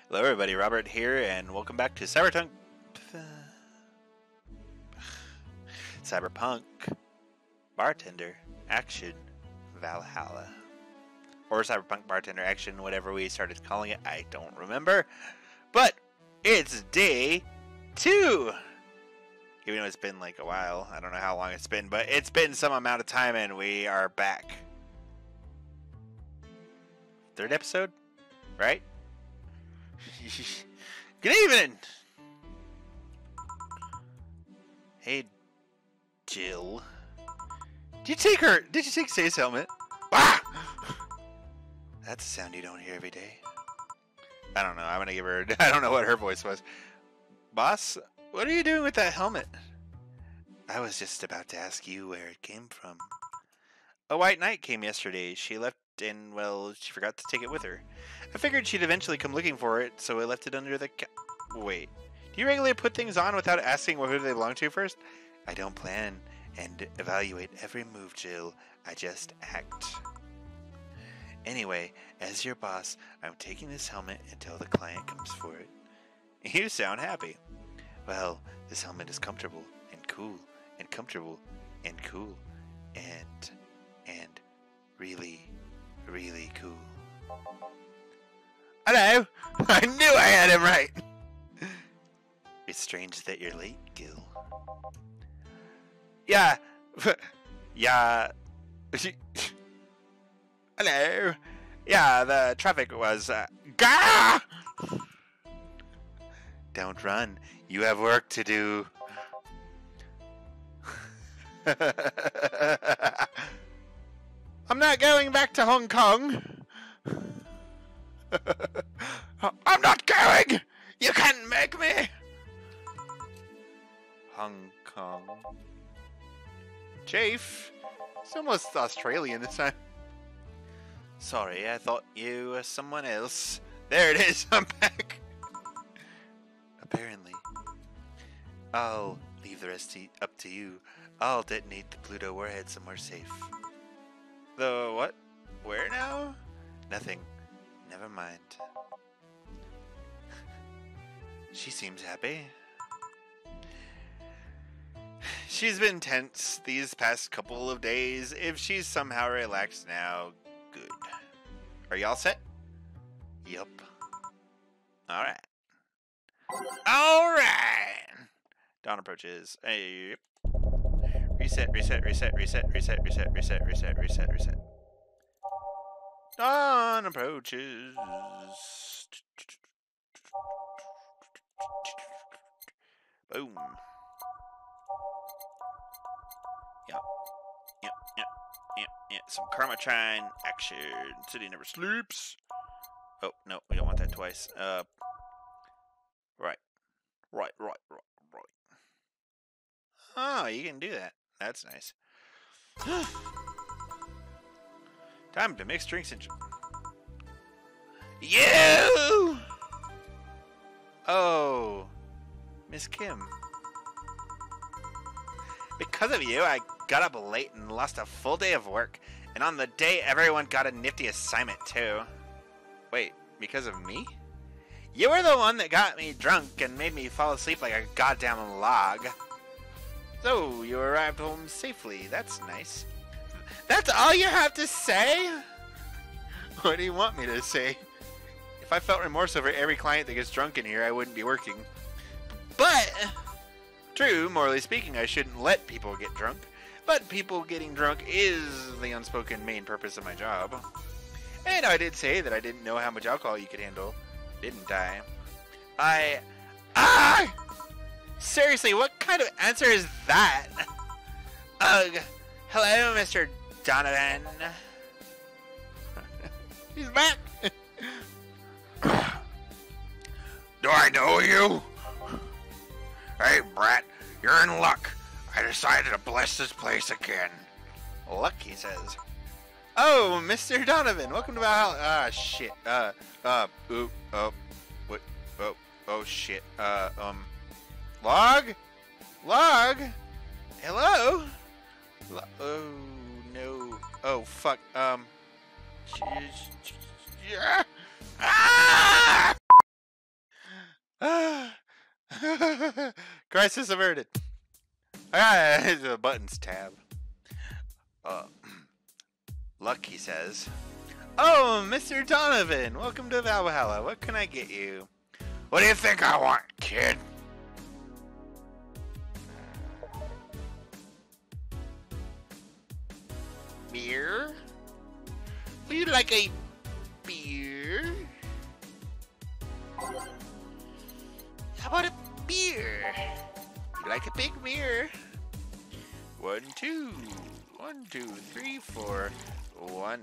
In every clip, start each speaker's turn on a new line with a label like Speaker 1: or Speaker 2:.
Speaker 1: Hello everybody, Robert here, and welcome back to Cyberpunk Bartender Action Valhalla. Or Cyberpunk Bartender Action, whatever we started calling it, I don't remember. But it's day 2! Even though it's been like a while, I don't know how long it's been, but it's been some amount of time and we are back. 3rd episode? Right? Good evening! Hey, Jill. Did you take Say's helmet? Ah! That's a sound you don't hear every day. I don't know, I'm gonna give her, I don't know what her voice was. Boss, what are you doing with that helmet? I was just about to ask you where it came from. A white knight came yesterday. She left and, well, she forgot to take it with her. I figured she'd eventually come looking for it, so I left it under the Wait. Do you regularly put things on without asking who they belong to first? I don't plan and evaluate every move, Jill. I just act. Anyway, as your boss, I'm taking this helmet until the client comes for it. You sound happy. Well, this helmet is comfortable and cool and comfortable and cool and really, really cool. Hello! I knew I had him right! It's strange that you're late, Gil. Yeah. Yeah. Hello. Yeah, the traffic was, Gah! Don't run. You have work to do. I'm not going back to Hong Kong. I'm not going! You can't make me! Hong Kong. Chafe? It's almost Australian this time. Sorry, I thought you were someone else. There it is, I'm back. Apparently. I'll leave the rest up to you. I'll detonate the Pluto warhead somewhere safe. The what? Where now? Nothing. Never mind. She seems happy. She's been tense these past couple of days. If she's somehow relaxed now, good. Are y'all set? Yup. Alright. Alright! Dawn approaches. Hey. Reset. Dawn approaches. Boom. Yeah. Some Karma Trine action. City never sleeps. Oh, no, we don't want that twice. Right. Oh, you can do that. That's nice. Time to mix drinks and... You! Oh, Miss Kim. Because of you, I got up late and lost a full day of work. And on the day, everyone got a nifty assignment, too. Wait, because of me? You were the one that got me drunk and made me fall asleep like a goddamn log. So, you arrived home safely. That's nice. That's all you have to say? What do you want me to say? If I felt remorse over every client that gets drunk in here, I wouldn't be working. But, true, morally speaking, I shouldn't let people get drunk. But people getting drunk is the unspoken main purpose of my job. And I did say that I didn't know how much alcohol you could handle. Didn't I? Seriously, what kind of answer is that? Ugh. Hello, Mr. Donovan. He's back.
Speaker 2: Do I know you? Hey, Brett, you're in luck. I decided to bless this place again.
Speaker 1: Luck, he says. Oh, Mr. Donovan, welcome to Valhalla. Ah, shit. Shit. Log? Hello? Oh, no. Oh, fuck. Yeah. Ah! Crisis averted. Alright, the buttons tab. Lucky says, "Oh, Mr. Donovan, welcome to Valhalla. What can I get you?"
Speaker 2: What do you think I want, kid?
Speaker 1: Beer? Would you like a beer? How about a beer? You like a big beer? 1, 2. 1, 2, 3, 4. 1,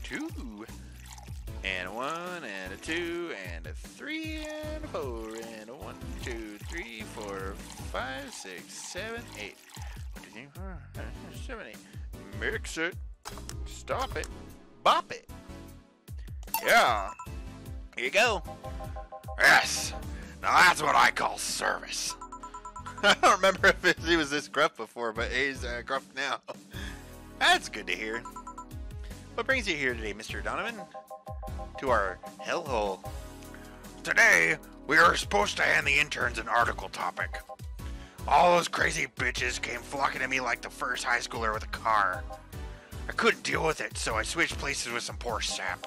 Speaker 1: 2. And 1, and a 2, and a 3, and a 4, and a 1, 2, 3, 4, 5, 6, 7, 8. 1, 2, 3, 4, 5, 6, 7, 8. Mix it. Stop it. Bop it. Yeah. Here you go.
Speaker 2: Yes. Now that's what I call service.
Speaker 1: I don't remember if he was this gruff before, but he's gruff now. That's good to hear. What brings you here today, Mr. Donovan? To our hellhole.
Speaker 2: Today, we were supposed to hand the interns an article topic. All those crazy bitches came flocking to me like the first high schooler with a car. I couldn't deal with it, so I switched places with some poor sap.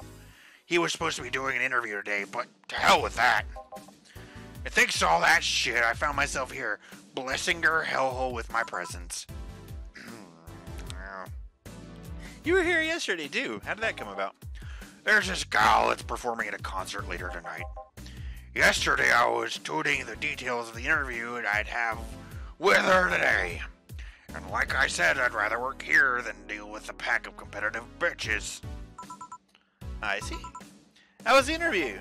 Speaker 2: He was supposed to be doing an interview today, but to hell with that. And thanks to all that shit, I found myself here, blessing your hellhole with my presence.
Speaker 1: You were here yesterday, too. How did that come about?
Speaker 2: There's this gal that's performing at a concert later tonight. Yesterday I was tuning the details of the interview and I'd have with her today. And like I said, I'd rather work here than deal with a pack of competitive bitches.
Speaker 1: I see. How was the interview?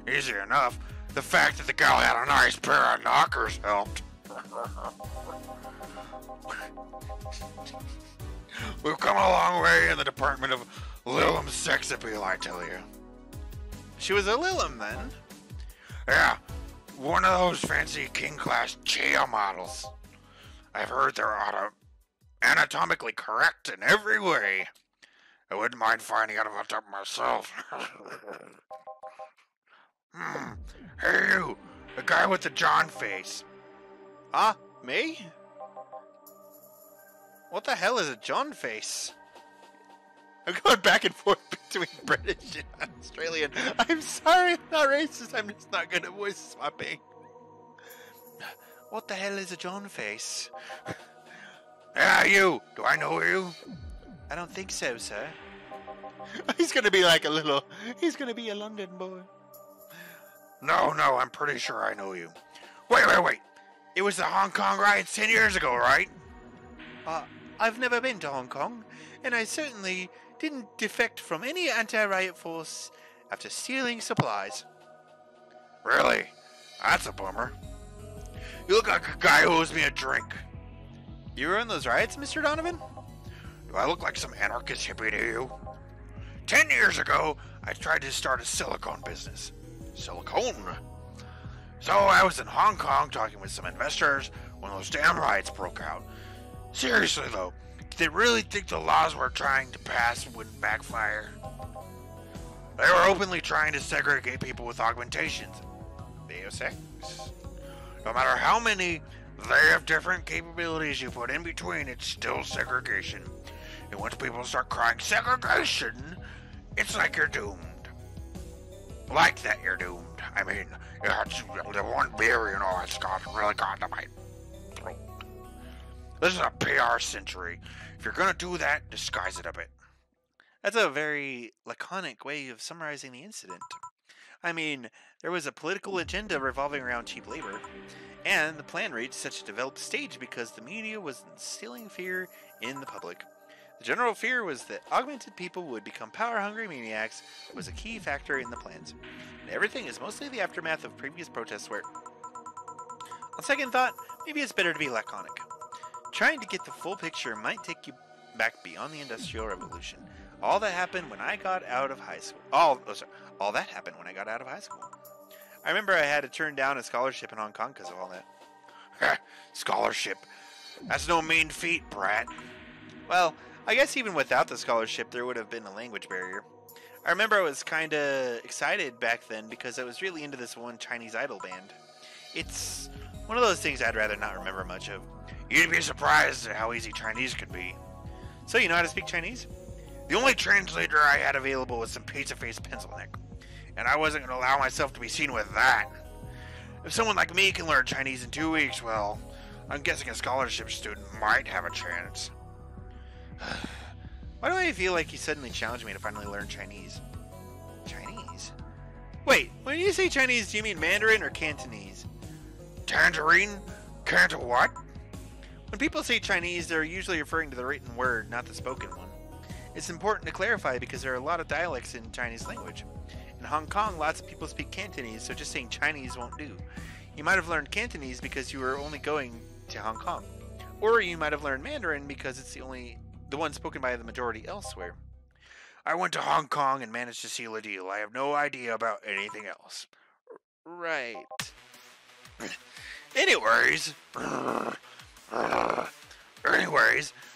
Speaker 2: Easy enough. The fact that the gal had a nice pair of knockers helped. We've come a long way in the department of Lilum sex appeal, I tell you.
Speaker 1: She was a Lilum, then?
Speaker 2: Yeah, one of those fancy king-class Chia models. I've heard they're anatomically correct in every way. I wouldn't mind finding out about that myself. Hey you, the guy with the John face.
Speaker 1: Huh? Me? What the hell is a John face? I'm going back and forth between British and Australian. I'm sorry, I'm not racist. I'm just not good at voice swapping. What the hell is a John face?
Speaker 2: Yeah, you. Do I know you?
Speaker 1: I don't think so, sir. He's gonna be like a little... He's gonna be a London boy.
Speaker 2: No, I'm pretty sure I know you. Wait. It was the Hong Kong riots 10 years ago, right?
Speaker 1: I've never been to Hong Kong, and I certainly didn't defect from any anti-riot force after stealing supplies.
Speaker 2: Really? That's a bummer. You look like a guy who owes me a drink.
Speaker 1: You were in those riots, Mr. Donovan?
Speaker 2: Do I look like some anarchist hippie to you? 10 years ago, I tried to start a silicone business. Silicone? So I was in Hong Kong talking with some investors when those damn riots broke out. Seriously though, did they really think the laws we're trying to pass wouldn't backfire? They were openly trying to segregate people with augmentations.
Speaker 1: Deus-Ex?
Speaker 2: No matter how many they have different capabilities you put in between, it's still segregation. And once people start crying segregation, it's like you're doomed. Like that you're doomed. I mean, it's the one beer, you know, it's really gone to my throat. This is a PR century. If you're gonna do that, disguise it a bit.
Speaker 1: That's a very laconic way of summarizing the incident. I mean, there was a political agenda revolving around cheap labor, and the plan reached such a developed stage because the media was instilling fear in the public. The general fear was that augmented people would become power-hungry maniacs was a key factor in the plans. And everything is mostly the aftermath of previous protests where, on second thought, maybe it's better to be laconic. Trying to get the full picture might take you back beyond the Industrial Revolution. All that happened when I got out of high school. All that happened when I got out of high school. I remember I had to turn down a scholarship in Hong Kong because of all that.
Speaker 2: Scholarship? That's no mean feat, brat.
Speaker 1: Well, I guess even without the scholarship, there would have been a language barrier. I remember I was kinda excited back then because I was really into this one Chinese idol band. It's One of those things I'd rather not remember much of.
Speaker 2: You'd be surprised at how easy Chinese can be.
Speaker 1: So you know how to speak Chinese?
Speaker 2: The only translator I had available was some pizza-faced pencil neck, and I wasn't going to allow myself to be seen with that. If someone like me can learn Chinese in 2 weeks, well, I'm guessing a scholarship student might have a chance.
Speaker 1: Why do I feel like he suddenly challenged me to finally learn Chinese? Chinese? Wait, when you say Chinese, do you mean Mandarin or Cantonese?
Speaker 2: Tangerine? Can't what?
Speaker 1: When people say Chinese, they're usually referring to the written word, not the spoken one. It's important to clarify because there are a lot of dialects in Chinese language. In Hong Kong, lots of people speak Cantonese, so just saying Chinese won't do. You might have learned Cantonese because you were only going to Hong Kong. Or you might have learned Mandarin because it's the one spoken by the majority elsewhere.
Speaker 2: I went to Hong Kong and managed to seal a deal. I have no idea about anything else.
Speaker 1: Right.
Speaker 2: Anyways,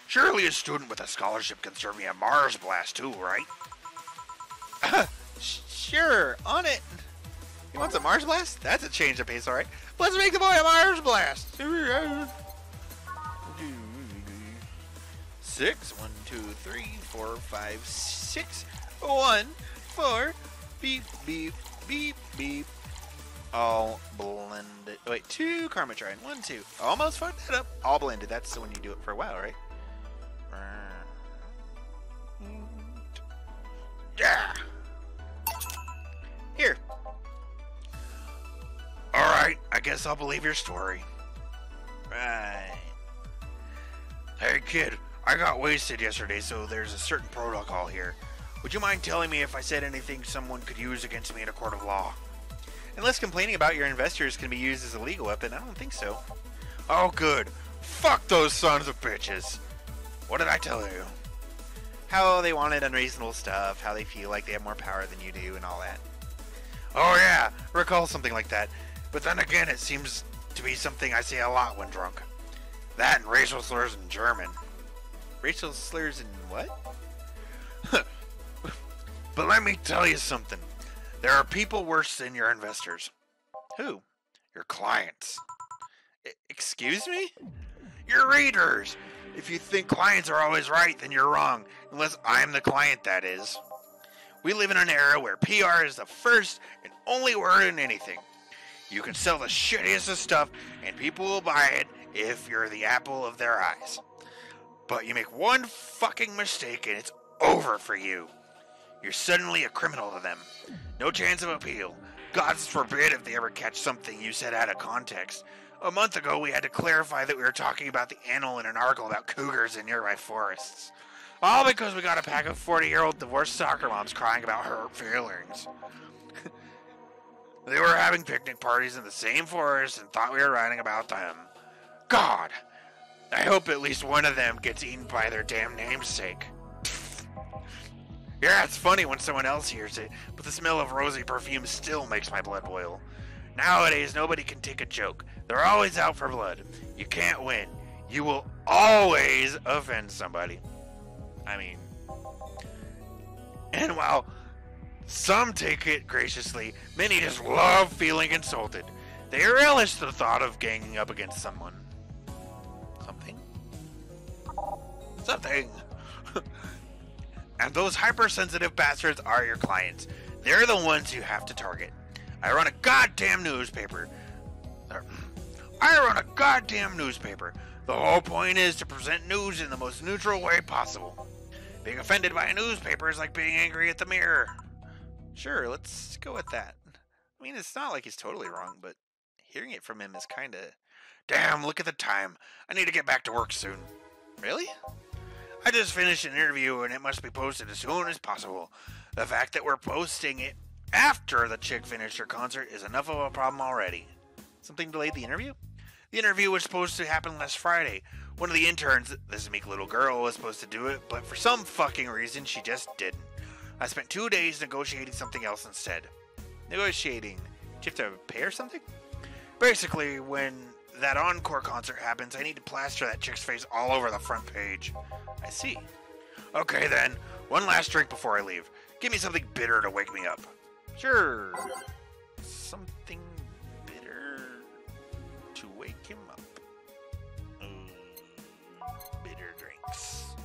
Speaker 2: surely a student with a scholarship can serve me a Mars blast too, right?
Speaker 1: Sure, on it. You want some Mars Blast? That's a change of pace, alright. Let's make the boy a Mars Blast. 6, 1, 2, 3, 4, 5, 6, 1, 4, beep, beep, beep, beep. All blended. Wait, 2 Karma Trine. 1, 2. Almost fucked that up. All blended. That's when you do it for a while, right?
Speaker 2: Yeah.
Speaker 1: Here.
Speaker 2: Alright, I guess I'll believe your story.
Speaker 1: Right.
Speaker 2: Hey kid, I got wasted yesterday, so there's a certain protocol here. Would you mind telling me if I said anything someone could use against me in a court of law?
Speaker 1: Unless complaining about your investors can be used as a legal weapon, I don't think so.
Speaker 2: Oh good. Fuck those sons of bitches. What did I tell you?
Speaker 1: How they wanted unreasonable stuff, how they feel like they have more power than you do, and all that.
Speaker 2: Oh yeah, recall something like that. But then again, it seems to be something I say a lot when drunk. That and racial slurs in German.
Speaker 1: Racial slurs in what?
Speaker 2: But let me tell you something. There are people worse than your investors.
Speaker 1: Who?
Speaker 2: Your clients.
Speaker 1: Excuse me?
Speaker 2: Your readers. If you think clients are always right, then you're wrong. Unless I'm the client, that is. We live in an era where PR is the first and only word in anything. You can sell the shittiest of stuff, and people will buy it if you're the apple of their eyes. But you make one fucking mistake and it's over for you. You're suddenly a criminal to them. No chance of appeal. God forbid if they ever catch something you said out of context. A month ago, we had to clarify that we were talking about the animal in an article about cougars in nearby forests. All because we got a pack of 40-year-old divorced soccer moms crying about hurt feelings. They were having picnic parties in the same forest and thought we were writing about them. God! I hope at least one of them gets eaten by their damn namesake. Yeah, it's funny when someone else hears it, but the smell of rosy perfume still makes my blood boil. Nowadays, nobody can take a joke. They're always out for blood. You can't win. You will always offend somebody. I mean... And while some take it graciously, many just love feeling insulted. They relish the thought of ganging up against someone. Something. And those hypersensitive bastards are your clients. They're the ones you have to target. I run a goddamn newspaper. The whole point is to present news in the most neutral way possible. Being offended by a newspaper is like being angry at the mirror.
Speaker 1: Sure, let's go with that. I mean, it's not like he's totally wrong, but hearing it from him is kinda...
Speaker 2: Damn, look at the time. I need to get back to work soon.
Speaker 1: Really?
Speaker 2: I just finished an interview and it must be posted as soon as possible. The fact that we're posting it after the chick finished her concert is enough of a problem already.
Speaker 1: Something delayed the interview?
Speaker 2: The interview was supposed to happen last Friday. One of the interns, this meek little girl, was supposed to do it, but for some fucking reason she just didn't. I spent 2 days negotiating something else instead.
Speaker 1: Negotiating? Do you have to pay or something?
Speaker 2: Basically, when that encore concert happens, I need to plaster that chick's face all over the front page.
Speaker 1: I see.
Speaker 2: Okay then, one last drink before I leave. Give me something bitter to wake me up.
Speaker 1: Sure. Something bitter to wake him up. Bitter drinks.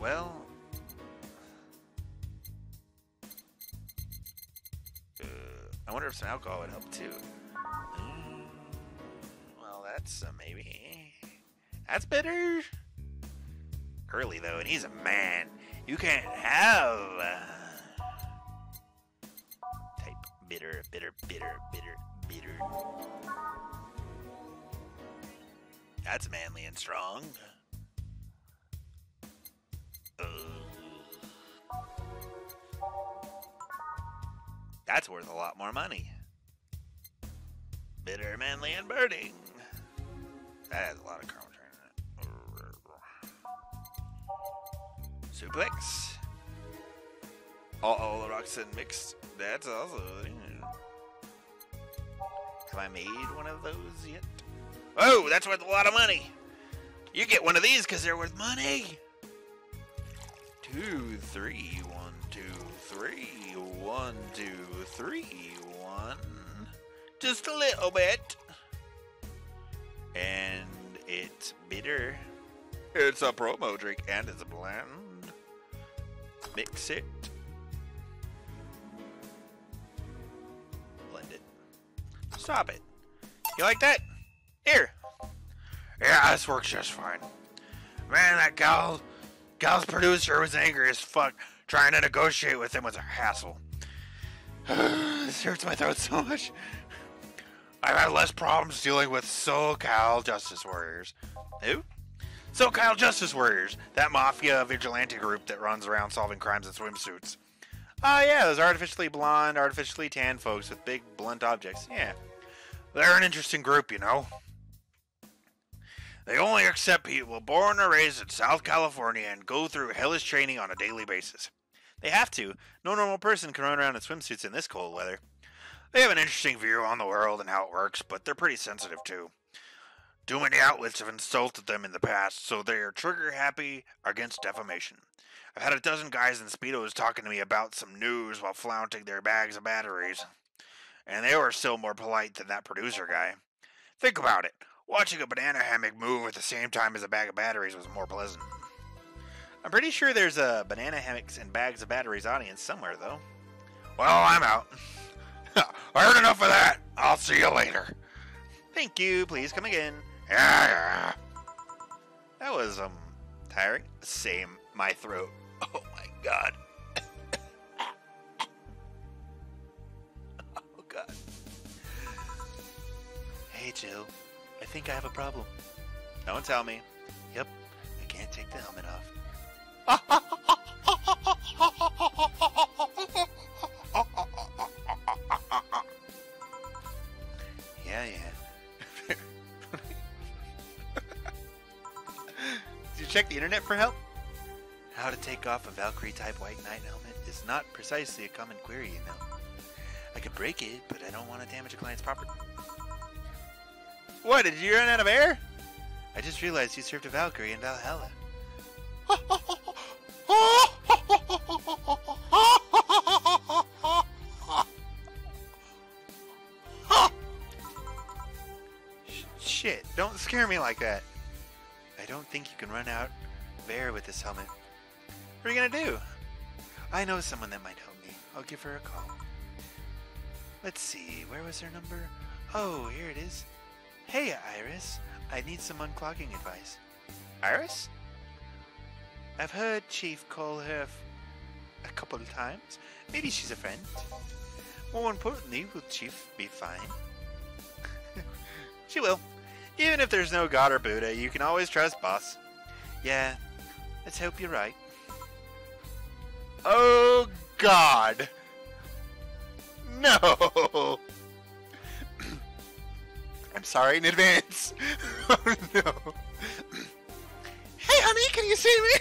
Speaker 1: Well. I wonder if some alcohol would help too. Well, that's maybe. That's bitter. Curly though, and he's a man. You can't have type bitter. That's manly and strong. That's worth a lot more money. Bitter, manly, and burning. That has a lot of caramel in it. Suplex. All the rocks and mixed. That's also. Have I made one of those yet? Oh, that's worth a lot of money. You get one of these because they're worth money. 2, 3, 1, 2, 3, 1, 2, 3, 1. Just a little bit. And it's bitter. It's a promo drink and it's a blend. Mix it. Blend it. Stop it. You like that? Here.
Speaker 2: Yeah, this works just fine. Man, that gal's producer was angry as fuck. Trying to negotiate with him was a hassle. This hurts my throat so much. I've had less problems dealing with SoCal Justice Warriors.
Speaker 1: Who?
Speaker 2: SoCal Justice Warriors, that mafia vigilante group that runs around solving crimes in swimsuits.
Speaker 1: Oh yeah, those artificially blonde, artificially tan folks with big blunt objects. Yeah.
Speaker 2: They're an interesting group, you know. They only accept people born or raised in South California and go through hellish training on a daily basis.
Speaker 1: They have to. No normal person can run around in swimsuits in this cold weather.
Speaker 2: They have an interesting view on the world and how it works, but they're pretty sensitive too. Too many outlets have insulted them in the past, so they are trigger happy against defamation. I've had a dozen guys in Speedos talking to me about some news while flaunting their bags of batteries. And they were still more polite than that producer guy. Think about it. Watching a banana hammock move at the same time as a bag of batteries was more pleasant.
Speaker 1: I'm pretty sure there's a banana hammocks and bags of batteries audience somewhere, though.
Speaker 2: Well, I'm out. I heard enough of that. I'll see you later.
Speaker 1: Thank you. Please come again.
Speaker 2: Yeah.
Speaker 1: That was, tiring. Same. My throat. Oh, my God. Oh, God. Hey, Jill. I think I have a problem. Don't tell me. Yep. I can't take the helmet off. Yeah. Did you check the internet for help? How to take off a Valkyrie-type White Knight helmet is not precisely a common query, you know. I could break it, but I don't want to damage a client's property. What, did you run out of air? I just realized you served a Valkyrie in Valhalla. Shit, don't scare me like that. I don't think you can run out of air with this helmet. What are you gonna do? I know someone that might help me. I'll give her a call. Let's see, where was her number? Oh, here it is. Hey, Iris. I need some unclogging advice. Iris? I've heard Chief call her a couple of times. Maybe she's a friend. More importantly, will Chief be fine? She will. Even if there's no God or Buddha, you can always trust Boss. Yeah, let's hope you're right. Oh, God. No. I'm sorry in advance. Oh, no. Hey, honey, can you see me?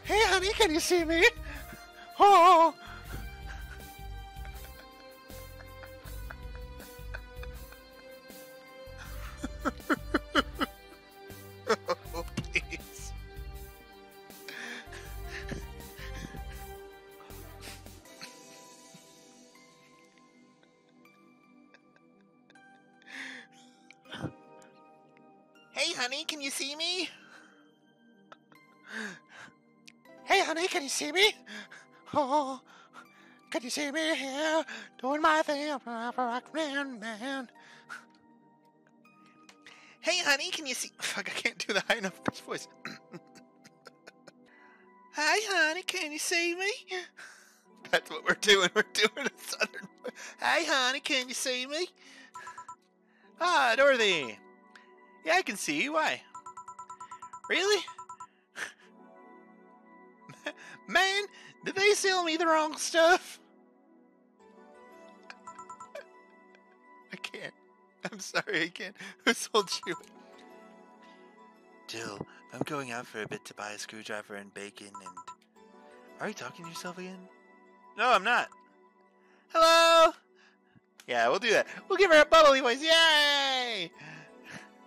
Speaker 1: Hey, honey, can you see me? Oh. Oh, please. can you see me? Hey, honey, can you see me? Oh, can you see me here doing my thing? I'm a rock man. Hey, honey, can you see? Fuck, I can't do the high enough pitch voice. Hi, honey, can you see me? That's what we're doing. We're doing a southern voice. Hi, honey, can you see me? Ah, Dorothy. Yeah, I can see you. Why? Really? Man, did they sell me the wrong stuff? I can't. I'm sorry, I can't. Who sold you? Jill, I'm going out for a bit to buy a screwdriver and bacon and... Are you talking to yourself again? No, I'm not. Hello? Yeah, we'll do that. We'll give her a bubbly voice. Yay!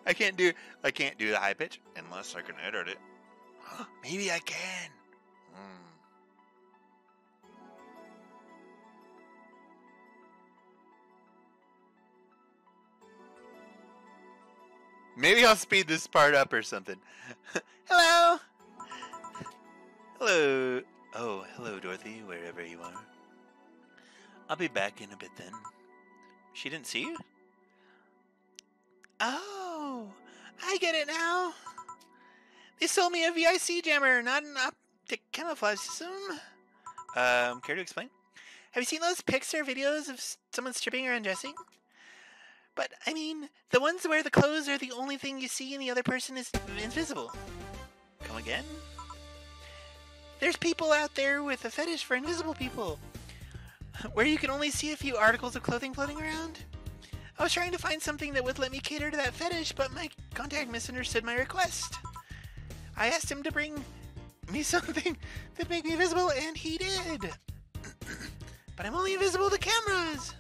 Speaker 1: I can't do the high pitch unless I can edit it. Maybe I can. Maybe I'll speed this part up or something. Hello? Hello. Oh, hello, Dorothy, wherever you are. I'll be back in a bit then. She didn't see you? Oh, I get it now. They sold me a VIC jammer, not an optic camouflage system. Care to explain? Have you seen those pics or videos of someone stripping or undressing? But, I mean, the ones where the clothes are the only thing you see and the other person is invisible. Come again? There's people out there with a fetish for invisible people, where you can only see a few articles of clothing floating around. I was trying to find something that would let me cater to that fetish, but my contact misunderstood my request. I asked him to bring me something that made me visible, and he did. But I'm only invisible to cameras.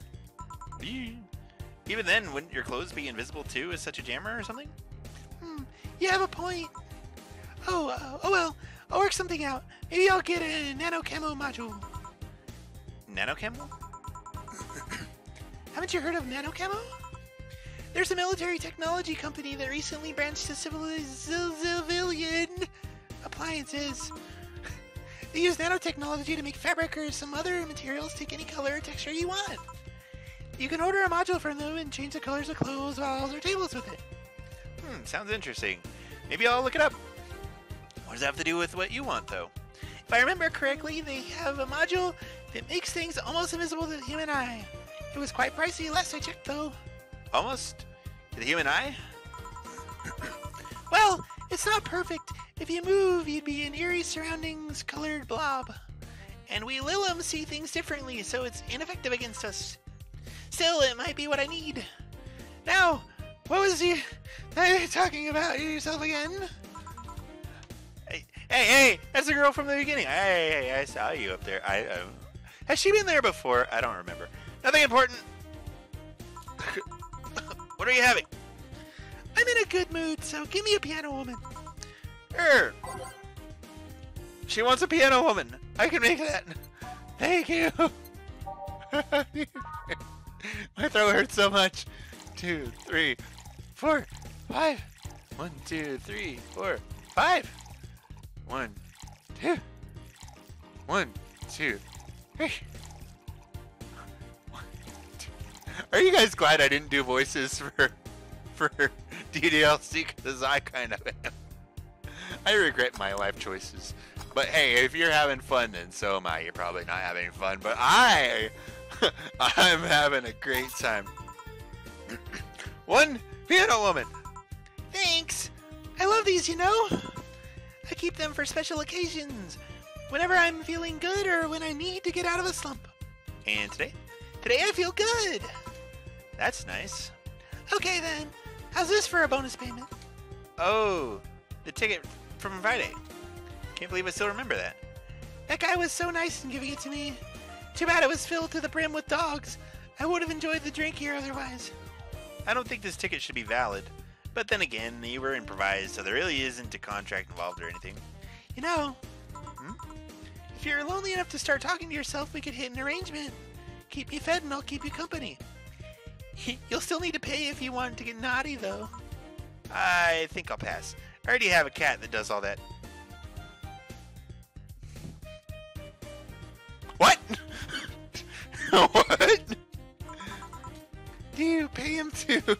Speaker 1: Even then, wouldn't your clothes be invisible too as such a jammer or something? You have a point. Oh well, I'll work something out. Maybe I'll get a nano camo module. Nano camo? Haven't you heard of nano camo? There's a military technology company that recently branched to civilian appliances. They use nanotechnology to make fabric or some other materials take any color or texture you want. You can order a module from them and change the colors of clothes, walls, or tables with it. Sounds interesting. Maybe I'll look it up. What does that have to do with what you want, though? If I remember correctly, they have a module that makes things almost invisible to the human eye. It was quite pricey last I checked, though. Almost? To the human eye? Well, it's not perfect. If you move, you'd be an eerie surroundings colored blob. And we Lilum see things differently, so it's ineffective against us. Still, it might be what I need. Now, what was you talking about yourself again? Hey, that's the girl from the beginning. Hey, I saw you up there. Has she been there before? I don't remember. Nothing important. What are you having? I'm in a good mood, so give me a piano woman. She wants a piano woman. I can make that. Thank you. My throat hurts so much. 2, 3, 4, 5. 1, 2, 3, 4, 5. 1, 2. 1, 2, 3. 1, 2. Are you guys glad I didn't do voices for DDLC? Because I kind of am. I regret my life choices. But hey, if you're having fun, then so am I. You're probably not having fun, but I'm having a great time. One piano woman. Thanks. I love these, you know. I keep them for special occasions. Whenever I'm feeling good or when I need to get out of a slump. And today? Today I feel good. That's nice. Okay then. How's this for a bonus payment? Oh, the ticket from Friday. Can't believe I still remember that. That guy was so nice in giving it to me. Too bad it was filled to the brim with dogs. I would have enjoyed the drink here otherwise. I don't think this ticket should be valid. But then again, you were improvised, so there really isn't a contract involved or anything. You know, if you're lonely enough to start talking to yourself, we could hit an arrangement. Keep me fed and I'll keep you company. You'll still need to pay if you want to get naughty, though. I think I'll pass. I already have a cat that does all that. What? What? Do you pay him to?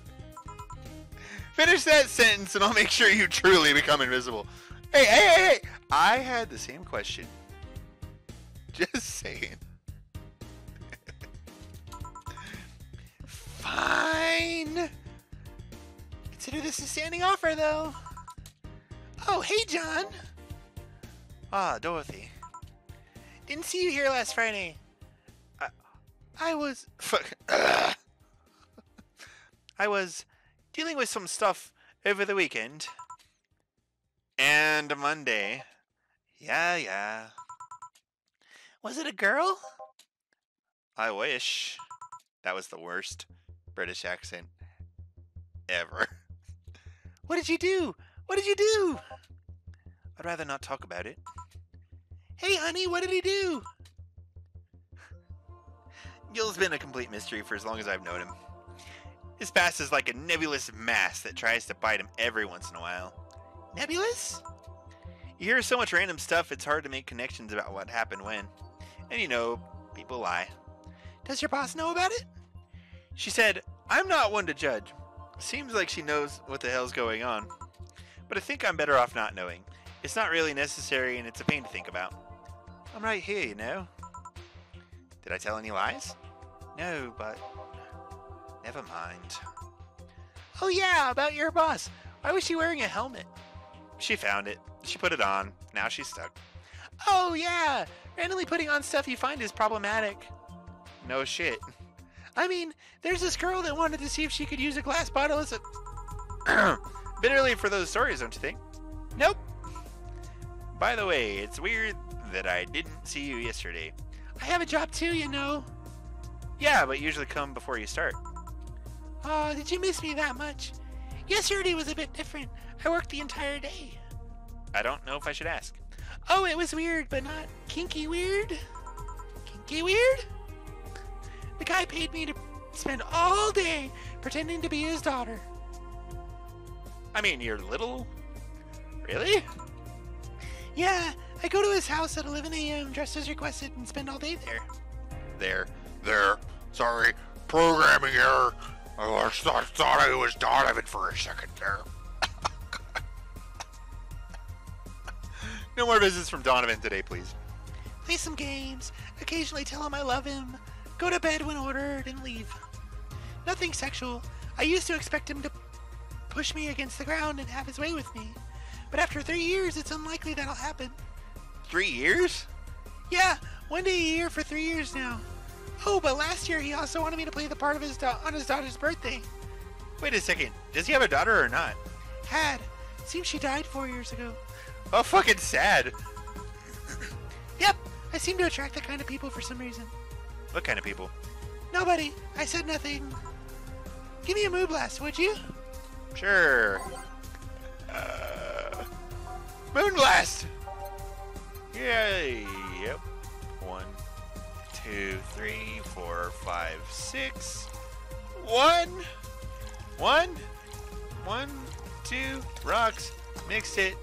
Speaker 1: Finish that sentence and I'll make sure you truly become invisible. Hey! I had the same question. Just saying. Fine. Consider this a standing offer, though. Oh, hey, John. Ah, Dorothy. Didn't see you here last Friday. I was... Fuck. I was dealing with some stuff over the weekend. And Monday. Yeah. Was it a girl? I wish. That was the worst British accent ever. What did you do? I'd rather not talk about it. Hey, honey, what did he do? Gil's been a complete mystery for as long as I've known him. His past is like a nebulous mass that tries to bite him every once in a while. Nebulous? You hear so much random stuff, it's hard to make connections about what happened when. And you know, people lie. Does your boss know about it? She said, I'm not one to judge. Seems like she knows what the hell's going on. But I think I'm better off not knowing. It's not really necessary and it's a pain to think about. I'm right here, you know. Did I tell any lies? No, but... never mind. Oh yeah, about your boss. Why was she wearing a helmet? She found it. She put it on. Now she's stuck. Oh yeah! Randomly putting on stuff you find is problematic. No shit. I mean, there's this girl that wanted to see if she could use a glass bottle as a... Bit early for those stories, don't you think? Nope. By the way, it's weird that I didn't see you yesterday. I have a job too, you know. Yeah, but usually come before you start. Oh, did you miss me that much? Yesterday was a bit different. I worked the entire day. I don't know if I should ask. Oh, it was weird, but not kinky weird. Kinky weird? The guy paid me to spend all day pretending to be his daughter. I mean, you're little? Really? Yeah, I go to his house at 11 a.m. dressed as requested and spend all day there.
Speaker 2: There. Sorry. Programming error. I thought I was Donovan for a second there.
Speaker 1: No more visits from Donovan today, please. Play some games, occasionally tell him I love him, go to bed when ordered, and leave. Nothing sexual. I used to expect him to push me against the ground and have his way with me. But after 3 years, it's unlikely that'll happen. 3 years? Yeah, 1 day a year for 3 years now. Oh, but last year he also wanted me to play the part of on his daughter's birthday. Wait a second. Does he have a daughter or not? Had. Seems she died 4 years ago. Oh, fucking sad. Yep. I seem to attract that kind of people for some reason. What kind of people? Nobody. I said nothing. Give me a mood blast, would you? Sure. Moon blast! Yay! Yep. 1, 2, 3, 4, 5, 6. 1! 1! 1, 2, rocks. Mix it.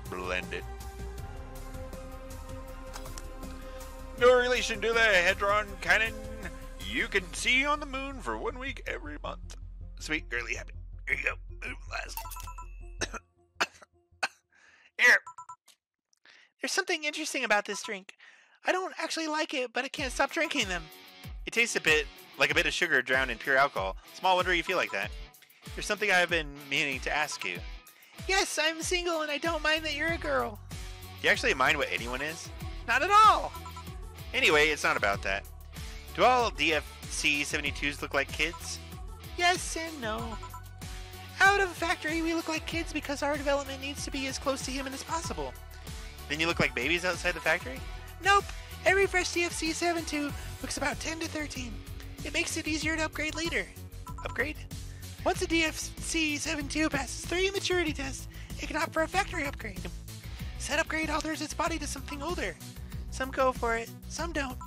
Speaker 1: Blend it. No relation to the Hadron Cannon. You can see on the moon for 1 week every month. Sweet girly happy. Here you go. Moon blast. Here. There's something interesting about this drink. I don't actually like it, but I can't stop drinking them. It tastes a bit like a bit of sugar drowned in pure alcohol. Small wonder you feel like that. There's something I've been meaning to ask you. Yes, I'm single and I don't mind that you're a girl. Do you actually mind what anyone is? Not at all. Anyway, it's not about that. Do all DFC-72s look like kids? Yes and no. Out of a factory, we look like kids because our development needs to be as close to human as possible. Then you look like babies outside the factory? Nope. Every fresh DFC-72 looks about 10 to 13. It makes it easier to upgrade later. Upgrade? Once a DFC-72 passes 3 maturity tests, it can opt for a factory upgrade. Said upgrade alters its body to something older. Some go for it, some don't.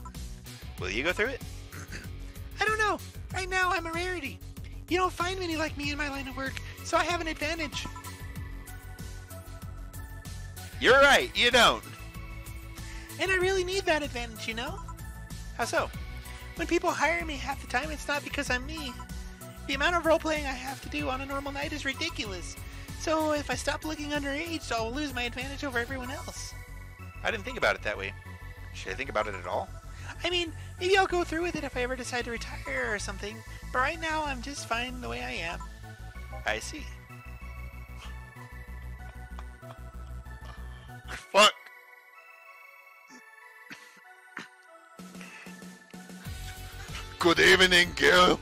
Speaker 1: Will you go through it? I don't know. Right now, I'm a rarity.
Speaker 3: You don't find many like me in my line of work, so I have an advantage.
Speaker 1: You're right, you don't.
Speaker 3: And I really need that advantage, you know?
Speaker 1: How so?
Speaker 3: When people hire me half the time, it's not because I'm me. The amount of role-playing I have to do on a normal night is ridiculous. So if I stop looking underage, I'll lose my advantage over everyone else.
Speaker 1: I didn't think about it that way. Should I think about it at all?
Speaker 3: I mean, maybe I'll go through with it if I ever decide to retire or something, but right now I'm just fine the way I am.
Speaker 1: I see. Fuck.
Speaker 2: Good evening, Gil.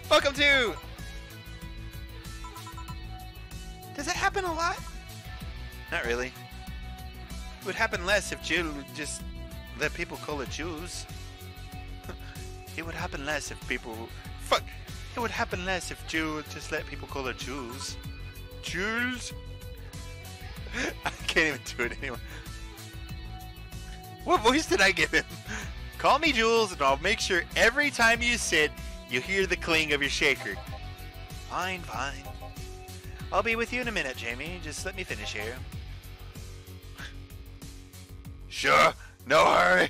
Speaker 1: Welcome to...
Speaker 3: Does that happen a lot?
Speaker 1: Not really. It would happen less if Jill would just let people call her Jules. It would happen less if people... Fuck! It would happen less if Jill would just let people call her Jules. Jules? I can't even do it anymore. What voice did I give him? Call me Jules and I'll make sure every time you sit, you hear the cling of your shaker. Fine, fine. I'll be with you in a minute, Jamie. Just let me finish here.
Speaker 2: Sure, no hurry.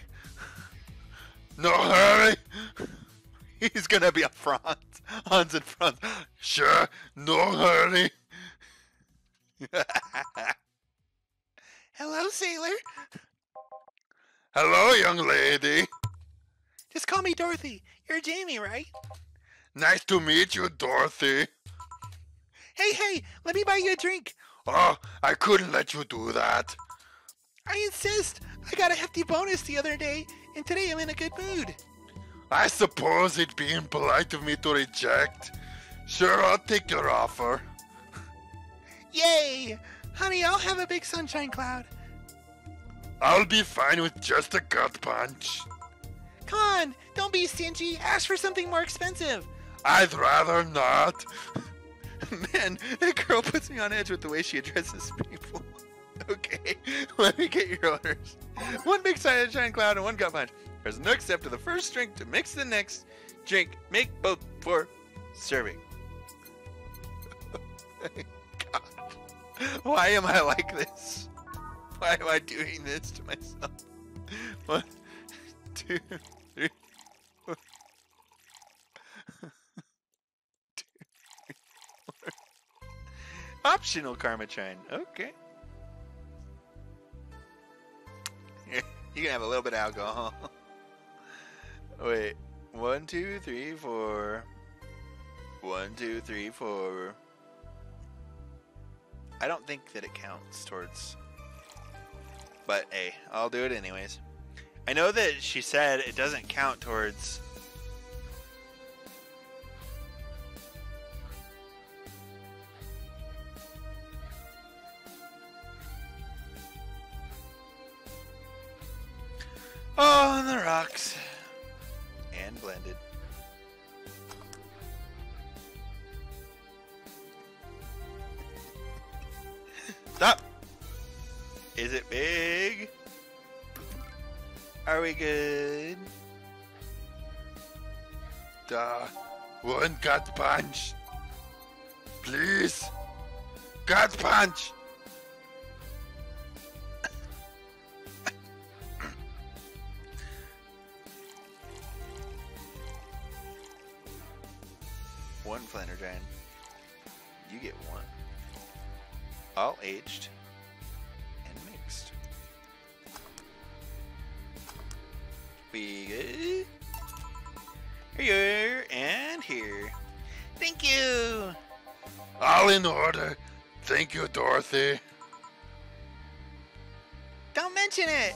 Speaker 2: No hurry.
Speaker 1: He's gonna be up front. Hans in front.
Speaker 2: Sure, no hurry.
Speaker 3: Hello, sailor.
Speaker 2: Hello, young lady.
Speaker 3: Just call me Dorothy. You're Jamie, right?
Speaker 2: Nice to meet you, Dorothy.
Speaker 3: Hey, let me buy you a drink.
Speaker 2: Oh, I couldn't let you do that.
Speaker 3: I insist. I got a hefty bonus the other day, and today I'm in a good mood.
Speaker 2: I suppose it'd be impolite of me to reject. Sure, I'll take your offer.
Speaker 3: Yay! Honey, I'll have a big sunshine cloud.
Speaker 2: I'll be fine with just a gut punch.
Speaker 3: Come on, don't be stingy. Ask for something more expensive.
Speaker 2: I'd rather not.
Speaker 1: Man, that girl puts me on edge with the way she addresses people. Okay, let me get your orders. One big sunshine cloud and one gut punch. There's no step to the first drink to mix the next drink. Make both for serving. God. Why am I like this? Why am I doing this to myself? 1, 2, 3, 4. 2, 3, 4. Optional karma chime. Okay. Here, you can have a little bit of alcohol. Wait. 1, 2, 3, 4. 1, 2, 3, 4. I don't think that it counts towards... But hey, I'll do it anyways. I know that she said it doesn't count towards... Oh, on the rocks. And blended. Stop! Is it big? Are we good?
Speaker 2: One gut punch. Please. Gut punch.
Speaker 1: One Flanner Giant. You get one. All aged and mixed. We good? Here and here. Thank you.
Speaker 2: All in order. Thank you, Dorothy.
Speaker 3: Don't mention it.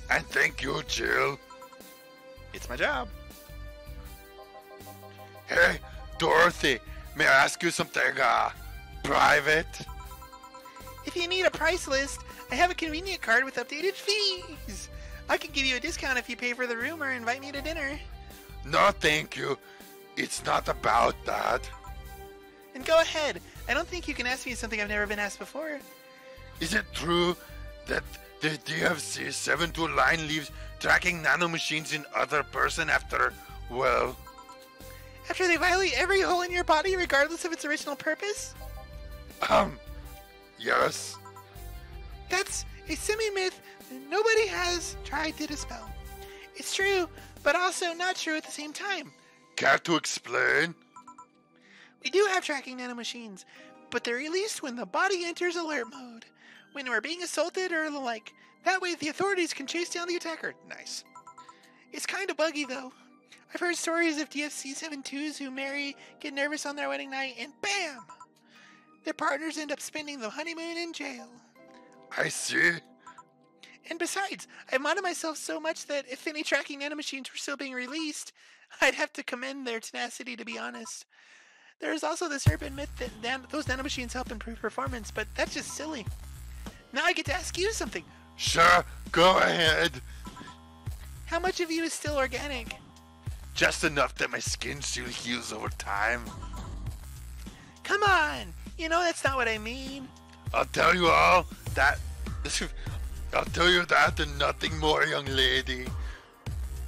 Speaker 2: And thank you, Jill.
Speaker 1: It's my job.
Speaker 2: Hey, Dorothy, may I ask you something, private?
Speaker 3: If you need a price list, I have a convenient card with updated fees. I can give you a discount if you pay for the room or invite me to dinner.
Speaker 2: No, thank you. It's not about that.
Speaker 3: And go ahead. I don't think you can ask me something I've never been asked before.
Speaker 2: Is it true that the DFC 7-2 line leaves tracking nanomachines in other person after, well,
Speaker 3: After they violate every hole in your body regardless of its original purpose?
Speaker 2: Yes.
Speaker 3: That's a semi-myth that nobody has tried to dispel. It's true, but also not true at the same time.
Speaker 2: Care to explain?
Speaker 3: We do have tracking nanomachines, but they're released when the body enters alert mode, when we're being assaulted or the like. That way the authorities can chase down the attacker. Nice. It's kind of buggy, though. I've heard stories of DFC-72s who marry, get nervous on their wedding night, and BAM! Their partners end up spending the honeymoon in jail.
Speaker 2: I see.
Speaker 3: And besides, I've modded myself so much that if any tracking nanomachines were still being released, I'd have to commend their tenacity, to be honest. There is also this urban myth that those nanomachines help improve performance, but that's just silly. Now I get to ask you something.
Speaker 2: Sure, go ahead.
Speaker 3: How much of you is still organic?
Speaker 2: Just enough that my skin still heals over time.
Speaker 3: Come on! You know that's not what I mean.
Speaker 2: I'll tell you all that. I'll tell you that and nothing more, young lady.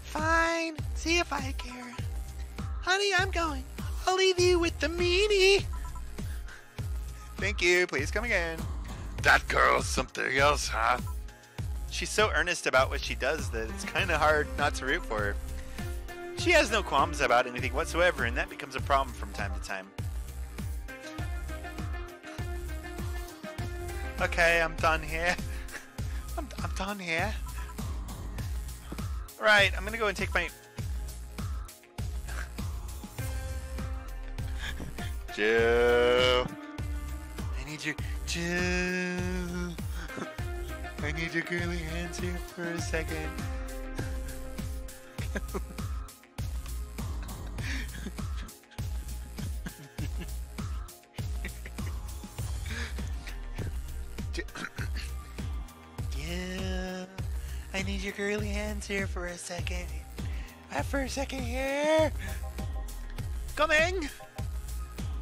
Speaker 3: Fine. See if I care. Honey, I'm going. I'll leave you with the meanie.
Speaker 1: Thank you. Please come again.
Speaker 2: That girl's something else, huh?
Speaker 1: She's so earnest about what she does that it's kind of hard not to root for her. She has no qualms about anything whatsoever, and that becomes a problem from time to time. Okay, I'm done here. I'm done here. Right, I'm gonna go and take my... Jill. I need your... Jill. I need your girly hands here for a second. Yeah, I need your girly hands here for a second. For a second here. Coming.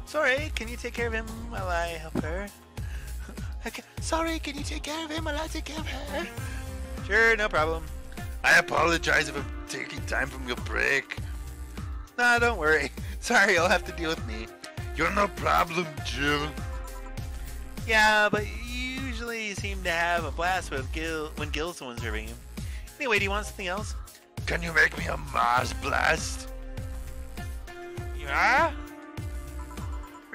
Speaker 1: Sorry, can you take care of him while I help her? Okay. Sorry, can you take care of him while I take care of her? Sure, no problem.
Speaker 2: I apologize if I'm taking time from your break.
Speaker 1: Nah, don't worry. Sorry, you'll have to deal with me.
Speaker 2: You're no problem, Jill.
Speaker 1: Yeah, but you usually seem to have a blast with when Gil's the one serving you. Anyway, do you want something else?
Speaker 2: Can you make me a Mars blast?
Speaker 1: Yeah?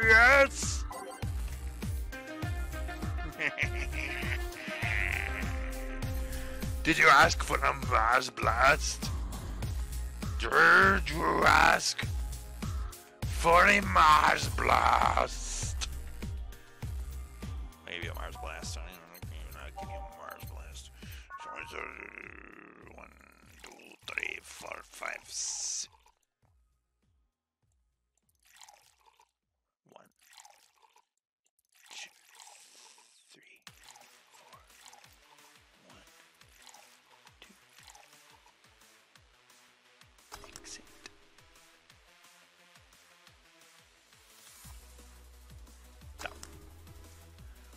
Speaker 2: Yes. Did you ask for a Mars blast? Did you ask for a Mars blast?
Speaker 1: Maybe a Mars blast. I'm not giving you a Mars blast.
Speaker 2: So it's 1, 2, 3, 4, 5, 6.
Speaker 1: 1, 2, 3, 4. 1, 2. Exit. So.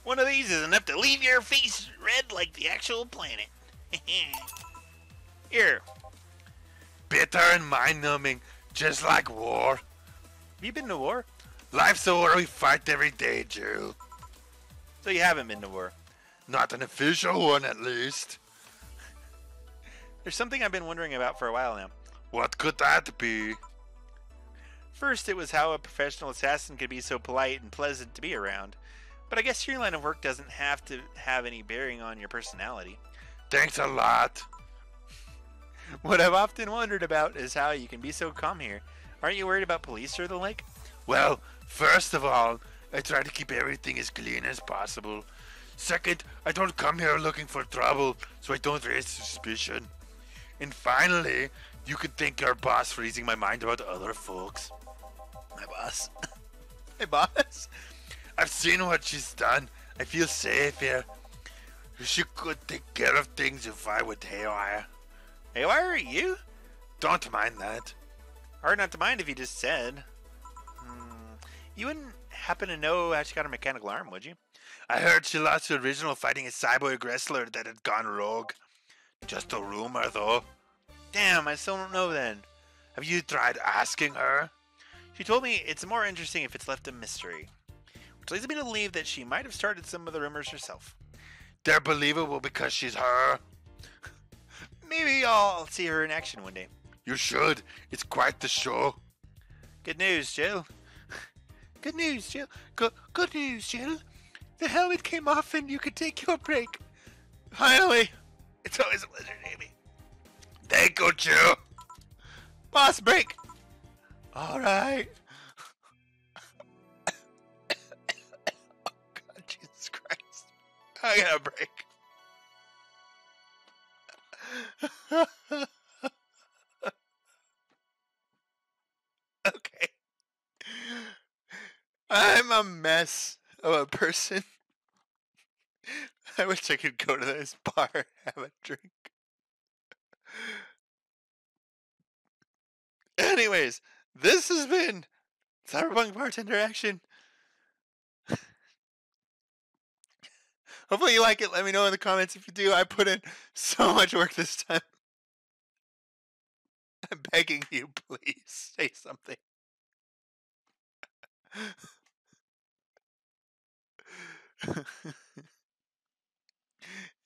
Speaker 1: One of these is enough to leave your face red like the actual planet. Here.
Speaker 2: Bitter and mind-numbing, just like war.
Speaker 1: Have you been to war?
Speaker 2: Life's a war we fight every day, Jill.
Speaker 1: So you haven't been to war.
Speaker 2: Not an official one, at least.
Speaker 1: There's something I've been wondering about for a while now.
Speaker 2: What could that be?
Speaker 1: First, it was how a professional assassin could be so polite and pleasant to be around. But I guess your line of work doesn't have to have any bearing on your personality.
Speaker 2: Thanks a lot.
Speaker 1: What I've often wondered about is how you can be so calm here. Aren't you worried about police or the like?
Speaker 2: Well, first of all, I try to keep everything as clean as possible. Second, I don't come here looking for trouble, so I don't raise suspicion. And finally, you could thank your boss for easing my mind about other folks.
Speaker 1: My boss? My boss?
Speaker 2: I've seen what she's done. I feel safe here. She could take care of things if I would haywire.
Speaker 1: Haywire are you?
Speaker 2: Don't mind that.
Speaker 1: Hard not to mind if you just said. You wouldn't happen to know how she got her mechanical arm, would you?
Speaker 2: I heard she lost the original fighting a cyborg wrestler that had gone rogue. Just a rumor, though.
Speaker 1: Damn, I still don't know then.
Speaker 2: Have you tried asking her?
Speaker 1: She told me it's more interesting if it's left a mystery, which leads me to believe that she might have started some of the rumors herself.
Speaker 2: They're believable because she's her.
Speaker 1: Maybe I'll see her in action one day.
Speaker 2: You should. It's quite the show.
Speaker 1: Good news, Jill.
Speaker 3: Good news, Jill. Good news, Jill. The helmet came off and you could take your break.
Speaker 1: Finally. It's always a pleasure, Amy.
Speaker 2: Thank you, Jill.
Speaker 1: Boss break.
Speaker 3: All right.
Speaker 1: God, Jesus Christ. I got a break. Okay. I'm a mess of a person. I wish I could go to this bar and have a drink. Anyways, this has been Cyberpunk Bartender Action. Hopefully you like it. Let me know in the comments if you do. I put in so much work this time. I'm begging you, please say something.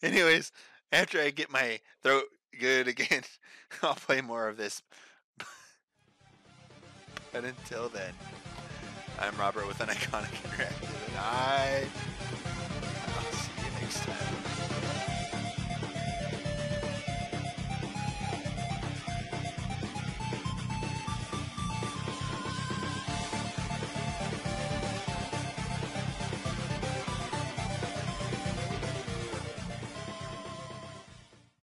Speaker 1: Anyways, after I get my throat good again, I'll play more of this. But until then, I'm Robert with Uniconic Interactive, and I